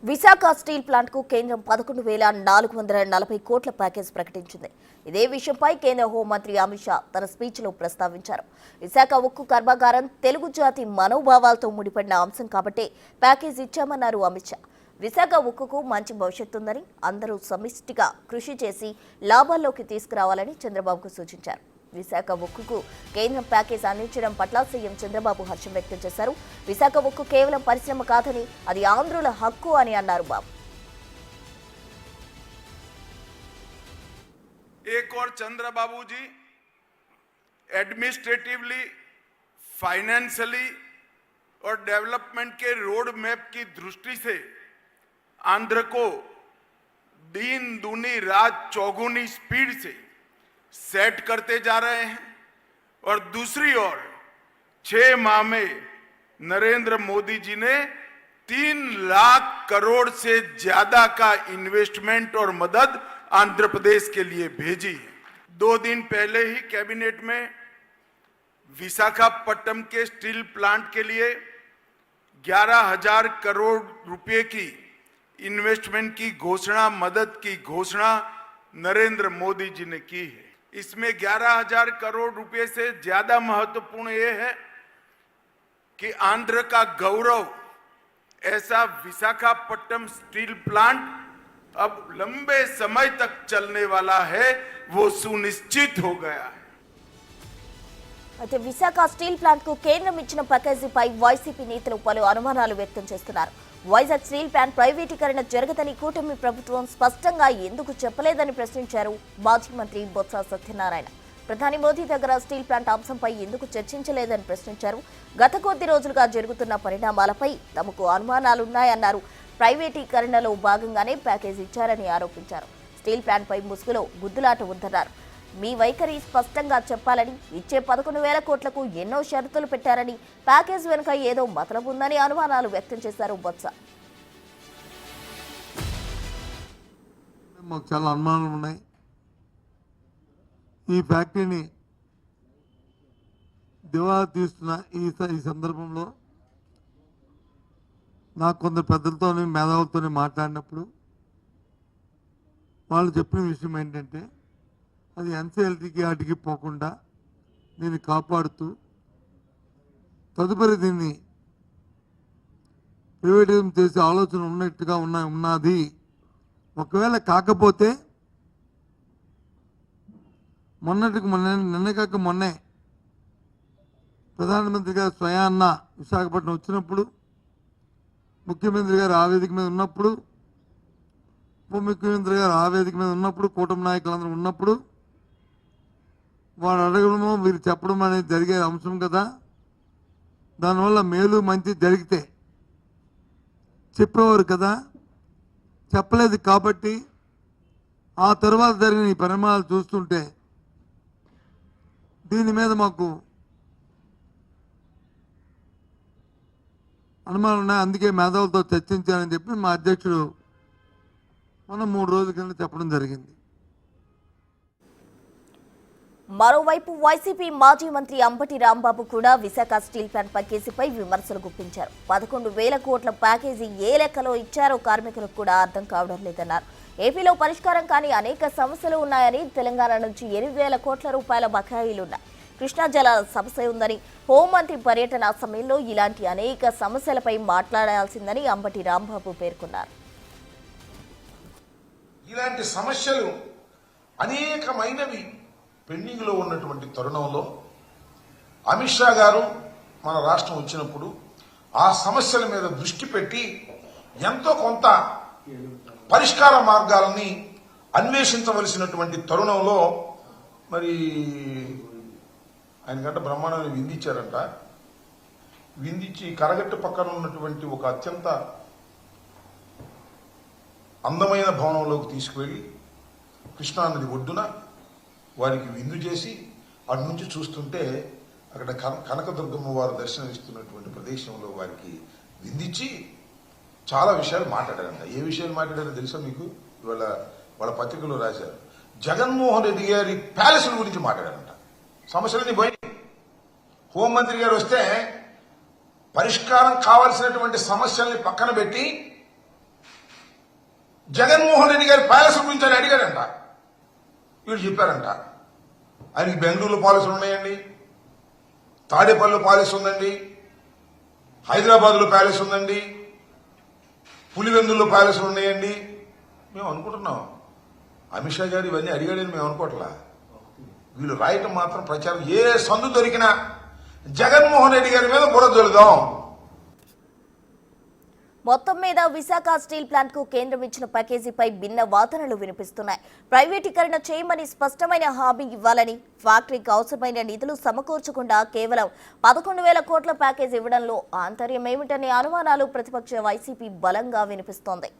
Visakha steel plant కు కేంద్రం 11,440 కోట్ల ప్యాకేజ్ ప్రకటించింది. ఇదే విషయంపై కేంద్ర హోంమంత్రి అమిత్ షా తన స్పీచ్ లో ప్రస్తావించారు. విశాఖ ఉక్కు కర్మాగారం తెలుగు జాతి మనోభావాలతో ముడిపడిన అంశం కాబట్టి ప్యాకేజ్ ఇచ్చామన్నారు అమిత్ షా. విశాఖ ఉక్కుకు మంచి భవిష్యత్తు ఉందని, అందరూ సమిష్టిగా కృషి చేసి లాభాల్లోకి తీసుకురావాలని చంద్రబాబుకు సూచించారు. విశాఖ ఉక్కుకు కేంద్రం ప్యాకేజ్ అందించడం పట్ల సీఎం చంద్రబాబు హర్షం వ్యక్తం చేశారు. విశాఖ ఉక్కు కేవలం పరిశ్రమ కాదని అది ఆంధ్రుల హక్కు అని అన్నారు బాబు. एक और चंद्रबाबू जी एडमिनिस्ट्रेटिवली, फाइनेंशियली और डेवलपमेंट के रोड मैप की दृष्टि से आंध्र को दिन दूनी रात चौगुनी स्पीड से सेट करते जा रहे हैं। और दूसरी ओर 6 माह में नरेंद्र मोदी जी ने 3 लाख करोड़ से ज्यादा का इन्वेस्टमेंट और मदद आंध्र प्रदेश के लिए भेजी है। 2 दिन पहले ही कैबिनेट में विशाखापट्टनम के स्टील प्लांट के लिए 11,000 करोड़ रुपए की इन्वेस्टमेंट की घोषणा, मदद की घोषणा नरेंद्र मोदी जी ने की है। इसमें 11,000 करोड़ रुपए से ज्यादा महत्वपूर्ण यह है कि आंध्र का गौरव ऐसा विशाखापट्टनम स्टील प्लांट अब लंबे समय तक चलने वाला है, वो सुनिश्चित हो गया है। అయితే విశాఖ స్టీల్ ప్లాంట్ కు కేంద్రం ఇచ్చిన ప్యాకేజీపై వైసీపీ నేతలు పలు అనుమానాలు వ్యక్తం చేస్తున్నారు. వైజాగ్ స్టీల్ ప్లాంట్ ప్రైవేటీకరణ జరగదని కూటమి ప్రభుత్వం స్పష్టంగా ఎందుకు చెప్పలేదని ప్రశ్నించారు మాజీ మంత్రి బొత్స సత్యనారాయణ. ప్రధాని మోదీ దగ్గర స్టీల్ ప్లాంట్ అంశంపై ఎందుకు చర్చించలేదని ప్రశ్నించారు. గత కొద్ది రోజులుగా జరుగుతున్న పరిణామాలపై తమకు అనుమానాలున్నాయన్నారు. ప్రైవేటీకరణలో భాగంగానే ప్యాకేజ్ ఇచ్చారని ఆరోపించారు. స్టీల్ ప్లాంట్ పై ముసుగులో గుద్దులాట ఉందన్నారు. మీ వైఖరి స్పష్టంగా చెప్పాలని, ఇచ్చే 11,000 కోట్లకు ఎన్నో షరతులు పెట్టారని, ప్యాకేజ్ వెనుక ఏదో మతలబు ఉందని అనుమానాలు వ్యక్తం చేశారు బొత్స. మాకు చాలా అనుమానాలు ఉన్నాయి. ఈ ఫ్యాక్టరీని దివాలా తీస్తున్న ఈ సందర్భంలో నాకు కొందరు పెద్దలతో, మేధావులతో మాట్లాడినప్పుడు వాళ్ళు చెప్పిన విషయం ఏంటంటే, అది ఎన్సీఎల్టీకి వాటికి పోకుండా దీన్ని కాపాడుతూ తదుపరి దీన్ని ప్రైవేటైజేషన్ చేసే ఆలోచన ఉన్నట్టుగా ఉన్నది. ఒకవేళ కాకపోతే నిన్న కాక మొన్నే ప్రధానమంత్రి గారు స్వయాన్న విశాఖపట్నం వచ్చినప్పుడు, ముఖ్యమంత్రి గారు ఆ వేదిక మీద ఉన్నప్పుడు, ఉప ముఖ్యమంత్రి గారు ఆ వేదిక మీద ఉన్నప్పుడు, కూటమి నాయకులందరూ ఉన్నప్పుడు వాడు అడగడమో వీరు చెప్పడం అనేది జరిగే అంశం కదా. దానివల్ల మేలు మంచి జరిగితే చెప్పేవారు కదా. చెప్పలేదు కాబట్టి ఆ తర్వాత జరిగిన ఈ పరిణామాలు చూస్తుంటే దీని మీద మాకు అనుమానాలు ఉన్నాయి. అందుకే మేధావులతో చర్చించాలని చెప్పి మా అధ్యక్షుడు మనం 3 రోజుల కింద చెప్పడం జరిగింది. మరోవైపు వైసీపీ మాజీ మంత్రి అంబటి రాంబాబు కూడా విశాఖ స్టీల్ ప్లాంట్ ప్యాకేజీపై విమర్శలు గుప్పించారు. 11,000 కోట్ల ప్యాకేజీ ఏ లెక్కలో ఇచ్చారో కార్మికులకు కూడా అర్థం కావడం లేదన్నారు. ఏపీలో పరిష్కారం కాని అనేక సమస్యలు ఉన్నాయని, తెలంగాణ నుంచి 8,000 కోట్ల రూపాయల బకాయిలున్నాయి, కృష్ణా జలాల సమస్య ఉందని, హోంమంత్రి పర్యటన సమయంలో ఇలాంటి అనేక సమస్యలపై మాట్లాడాల్సిందని అంబటి రాంబాబు పేర్కొన్నారు. ఇలాంటి సమస్యలు అనేకమైనవి పెండింగ్ లో ఉన్నటువంటి తరుణంలో అమిత్ షా గారు మన రాష్ట్రం వచ్చినప్పుడు ఆ సమస్యల మీద దృష్టి పెట్టి ఎంతో కొంత పరిష్కార మార్గాలని అన్వేషించవలసినటువంటి తరుణంలో మరి ఆయనకంట బ్రహ్మాండాన్ని విందించారంట. విందించి కరగట్టు పక్కన ఉన్నటువంటి ఒక అత్యంత అందమైన భవనంలోకి తీసుకువెళ్ళి కృష్ణానది ఒడ్డున వారికి విందు చేసి అటు నుంచి చూస్తుంటే అక్కడ కనకదుర్గమ్మ వారు దర్శనమిస్తున్నటువంటి ప్రదేశంలో వారికి విందించి చాలా విషయాలు మాట్లాడారంట. ఏ విషయాలు మాట్లాడారో తెలుసా మీకు? ఇవాళ వాళ్ళ పత్రికలో రాశారు. జగన్మోహన్ రెడ్డి గారి ప్యాలెస్ల గురించి మాట్లాడారంట. సమస్యలన్నీ పోయి హోంమంత్రి గారు వస్తే పరిష్కారం కావాల్సినటువంటి సమస్యల్ని పక్కన పెట్టి జగన్మోహన్ రెడ్డి గారి ప్యాలెస్ గురించి అని అడిగాడంట. వీళ్ళు చెప్పారంట ఆయనకి బెంగళూరులో పాలసీలు ఉన్నాయండి, తాడేపల్లిలో పాలసీ ఉందండి, హైదరాబాద్లో ప్యాలెస్ ఉందండి, పులివెందుల్లో ప్యాలెస్లు ఉన్నాయండి. మేము అనుకుంటున్నాం అమిత్ షా గారు ఇవన్నీ అడిగాడని మేము అనుకోవట్లా. వీళ్ళు రాయటం మాత్రం ప్రచారం. ఏ సందు దొరికినా జగన్మోహన్ రెడ్డి గారి మీద బురద జల్లుదాం. మొత్తం మీద విశాఖ స్టీల్ ప్లాంట్ కు కేంద్రం ఇచ్చిన ప్యాకేజీపై భిన్న వాదనలు వినిపిస్తున్నాయి. ప్రైవేటీకరణ చేయమని స్పష్టమైన హామీ ఇవ్వాలని, ఫ్యాక్టరీకి అవసరమైన నిధులు సమకూర్చకుండా కేవలం 11,000 కోట్ల ప్యాకేజీ ఇవ్వడంలో ఆంతర్యం ఏమిటనే అనుమానాలు ప్రతిపక్ష వైసీపీ బలంగా వినిపిస్తోంది.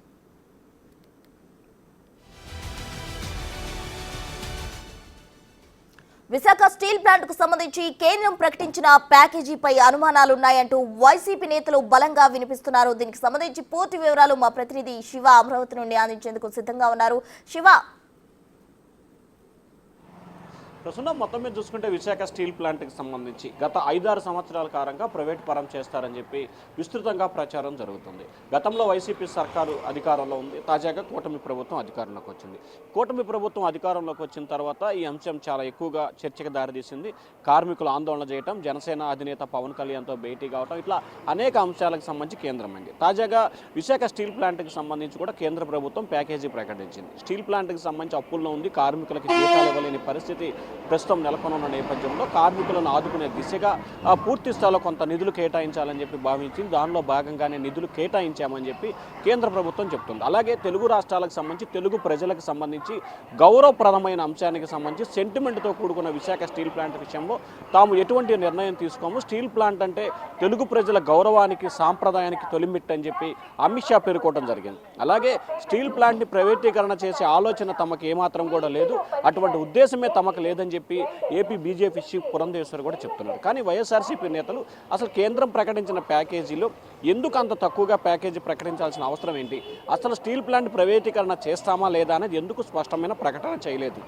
విశాఖ స్టీల్ ప్లాంట్ కు సంబంధించి కేంద్రం ప్రకటించిన ప్యాకేజీపై అనుమానాలున్నాయంటూ వైసీపీ నేతలు బలంగా వినిపిస్తున్నారు. దీనికి సంబంధించి పూర్తి వివరాలు మా ప్రతినిధి శివ అమరావతి నుండి అందించేందుకు సిద్ధంగా ఉన్నారు. శివ, ప్రస్తుతం మొత్తం మీద చూసుకుంటే విశాఖ స్టీల్ ప్లాంట్కి సంబంధించి గత 5-6 సంవత్సరాల కాలంగా ప్రైవేట్ పరం చేస్తారని చెప్పి విస్తృతంగా ప్రచారం జరుగుతుంది. గతంలో వైసీపీ సర్కారు అధికారంలో ఉంది, తాజాగా కూటమి ప్రభుత్వం అధికారంలోకి వచ్చింది. కూటమి ప్రభుత్వం అధికారంలోకి వచ్చిన తర్వాత ఈ అంశం చాలా ఎక్కువగా చర్చకు దారితీసింది. కార్మికులు ఆందోళన చేయడం, జనసేన అధినేత పవన్ కళ్యాణ్తో భేటీ కావడం, ఇట్లా అనేక అంశాలకు సంబంధించి కేంద్రమైంది. తాజాగా విశాఖ స్టీల్ ప్లాంట్కి సంబంధించి కూడా కేంద్ర ప్రభుత్వం ప్యాకేజీ ప్రకటించింది. స్టీల్ ప్లాంట్కి సంబంధించి అప్పుల్లో ఉంది, కార్మికులకి జీతాలు ఇవ్వలేని పరిస్థితి ప్రస్తుతం నెలకొన్న నేపథ్యంలో కార్మికులను ఆదుకునే దిశగా పూర్తి స్థాయిలో కొంత నిధులు కేటాయించాలని చెప్పి భావించింది. దానిలో భాగంగానే నిధులు కేటాయించామని చెప్పి కేంద్ర ప్రభుత్వం చెప్తుంది. అలాగే తెలుగు రాష్ట్రాలకు సంబంధించి, తెలుగు ప్రజలకు సంబంధించి గౌరవప్రదమైన అంశానికి సంబంధించి సెంటిమెంట్తో కూడుకున్న విశాఖ స్టీల్ ప్లాంట్ విషయంలో తాము ఎటువంటి నిర్ణయం తీసుకోము, స్టీల్ ప్లాంట్ అంటే తెలుగు ప్రజల గౌరవానికి, సాంప్రదాయానికి తొలిమిట్ అని చెప్పి అమిత్ షా పేర్కొనడం జరిగింది. అలాగే స్టీల్ ప్లాంట్ని ప్రైవేటీకరణ చేసే ఆలోచన తమకు ఏమాత్రం కూడా లేదు, అటువంటి ఉద్దేశమే తమకు లేదని చెప్పి ఏపీ బీజేపీ చీఫ్ పురంధేశ్వర్ కూడా చెప్తున్నారు. కానీ వైఎస్ఆర్సీపీ నేతలు అసలు కేంద్రం ప్రకటించిన ప్యాకేజీలో ఎందుకు అంత తక్కువగా ప్యాకేజీ ప్రకటించాల్సిన అవసరం ఏంటి, అసలు స్టీల్ ప్లాంట్ ప్రైవేటీకరణ చేస్తామా లేదా అనేది ఎందుకు స్పష్టమైన ప్రకటన చేయలేదు,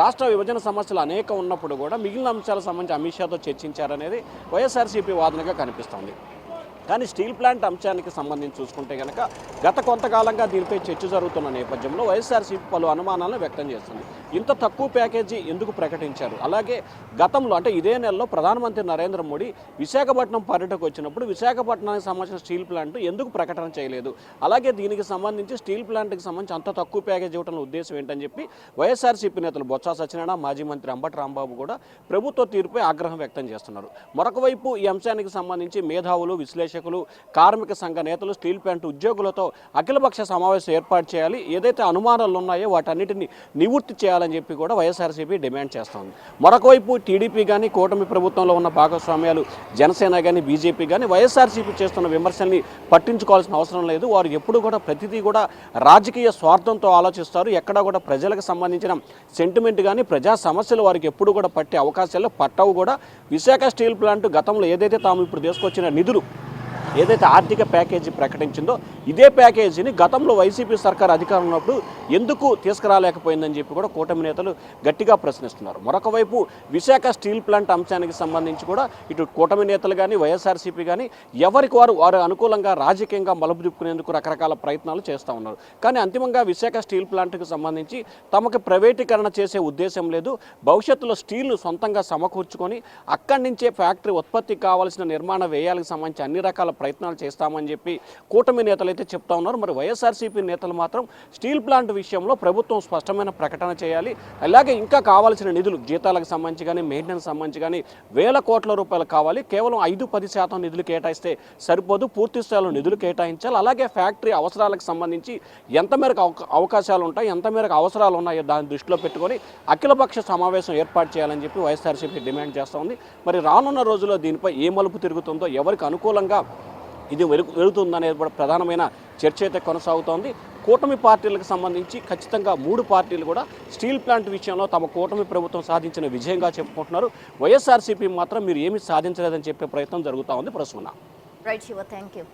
రాష్ట్ర విభజన సమస్యలు అనేక ఉన్నప్పుడు కూడా మిగిలిన అంశాలకు సంబంధించి అమిత్ షాతో చర్చించారనేది వైఎస్ఆర్సీపీ వాదనగా కనిపిస్తోంది. కానీ స్టీల్ ప్లాంట్ అంశానికి సంబంధించి చూసుకుంటే కనుక గత కొంతకాలంగా దీనిపై చర్చ జరుగుతున్న నేపథ్యంలో వైఎస్ఆర్సీపీ పలు అనుమానాలను వ్యక్తం చేస్తుంది. ఇంత తక్కువ ప్యాకేజీ ఎందుకు ప్రకటించారు, అలాగే గతంలో అంటే ఇదే నెలలో ప్రధానమంత్రి నరేంద్ర మోడీ విశాఖపట్నం పర్యటనకు వచ్చినప్పుడు విశాఖపట్నానికి సంబంధించిన స్టీల్ ప్లాంట్ ఎందుకు ప్రకటన చేయలేదు, అలాగే దీనికి సంబంధించి స్టీల్ ప్లాంట్కి సంబంధించి అంత తక్కువ ప్యాకేజీ ఇవ్వడంలో ఉద్దేశం ఏంటని చెప్పి వైఎస్ఆర్సీపీ నేతలు బొత్స సత్యనారాయణ, మాజీ మంత్రి అంబటి రాంబాబు కూడా ప్రభుత్వ తీరుపై ఆగ్రహం వ్యక్తం చేస్తున్నారు. మరొక వైపు ఈ అంశానికి సంబంధించి మేధావులు, విశ్లేషకులు, కార్మిక సంఘ నేతలు, స్టీల్ ప్లాంట్ ఉద్యోగులతో అఖిలపక్ష సమావేశం ఏర్పాటు చేయాలి, ఏదైతే అనుమానాలు ఉన్నాయో వాటన్నిటిని నివృత్తి చేయాలని చెప్పి కూడా వైఎస్ఆర్సీపీ డిమాండ్ చేస్తోంది. మరొక వైపు టీడీపీ కానీ, కూటమి ప్రభుత్వంలో ఉన్న భాగస్వామ్యాలు జనసేన కానీ, బీజేపీ కానీ వైఎస్ఆర్సీపీ చేస్తున్న విమర్శల్ని పట్టించుకోవాల్సిన అవసరం లేదు. వారు ఎప్పుడు కూడా ప్రతిదీ కూడా రాజకీయ స్వార్థంతో ఆలోచిస్తారు. ఎక్కడ కూడా ప్రజలకు సంబంధించిన సెంటిమెంట్ కానీ, ప్రజా సమస్యలు వారికి ఎప్పుడు కూడా పట్టే అవకాశాలు పట్టవు కూడా. విశాఖ స్టీల్ ప్లాంట్ గతంలో ఏదైతే తాము ఇప్పుడు తీసుకొచ్చిన నిధులు, ఏదైతే ఆర్థిక ప్యాకేజీ ప్రకటించిందో ఇదే ప్యాకేజీని గతంలో వైసీపీ సర్కార్ అధికారం ఉన్నప్పుడు ఎందుకు తీసుకురాలేకపోయిందని చెప్పి కూడా కూటమి నేతలు గట్టిగా ప్రశ్నిస్తున్నారు. మరొక వైపు విశాఖ స్టీల్ ప్లాంట్ అంశానికి సంబంధించి కూడా ఇటు కూటమి నేతలు కానీ, వైఎస్ఆర్సీపీ కానీ ఎవరికి వారు అనుకూలంగా రాజకీయంగా మలుపు తిప్పుకునేందుకు రకరకాల ప్రయత్నాలు చేస్తూ ఉన్నారు. కానీ అంతిమంగా విశాఖ స్టీల్ ప్లాంట్కి సంబంధించి తమకు ప్రైవేటీకరణ చేసే ఉద్దేశం లేదు, భవిష్యత్తులో స్టీల్ను సొంతంగా సమకూర్చుకొని అక్కడి నుంచే ఫ్యాక్టరీ ఉత్పత్తికి కావాల్సిన నిర్మాణ వ్యయాలకు సంబంధించి అన్ని రకాల ప్రయత్నాలు చేస్తామని చెప్పి కూటమి నేతలు అయితే చెప్తా ఉన్నారు. మరి వైఎస్ఆర్సీపీ నేతలు మాత్రం స్టీల్ ప్లాంట్ విషయంలో ప్రభుత్వం స్పష్టమైన ప్రకటన చేయాలి, అలాగే ఇంకా కావాల్సిన నిధులు జీతాలకు సంబంధించి కానీ, మెయింటెనెన్స్ సంబంధించి కానీ వేల కోట్ల రూపాయలు కావాలి. కేవలం 5-10% నిధులు కేటాయిస్తే సరిపోదు, పూర్తి స్థాయిలో నిధులు కేటాయించాలి. అలాగే ఫ్యాక్టరీ అవసరాలకు సంబంధించి ఎంత మేరకు అవకాశాలు ఉంటాయి, ఎంత మేరకు అవసరాలు ఉన్నాయో దాన్ని దృష్టిలో పెట్టుకొని అఖిలపక్ష సమావేశం ఏర్పాటు చేయాలని చెప్పి వైఎస్ఆర్సీపీ డిమాండ్ చేస్తూ ఉంది. మరి రానున్న రోజుల్లో దీనిపై ఏ మలుపు తిరుగుతుందో, ఎవరికి అనుకూలంగా ఇది వెలుగుతుందనేది కూడా ప్రధానమైన చర్చ అయితే కొనసాగుతోంది. కూటమి పార్టీలకు సంబంధించి ఖచ్చితంగా 3 పార్టీలు కూడా స్టీల్ ప్లాంట్ విషయంలో తమ కూటమి ప్రభుత్వం సాధించిన విజయంగా చెప్పుకుంటున్నారు. వైఎస్ఆర్సీపీ మాత్రం మీరు ఏమీ సాధించలేదని చెప్పే ప్రయత్నం జరుగుతూ ఉంది. ప్రస్తుతం రైట్ శివ, థ్యాంక్ యూ.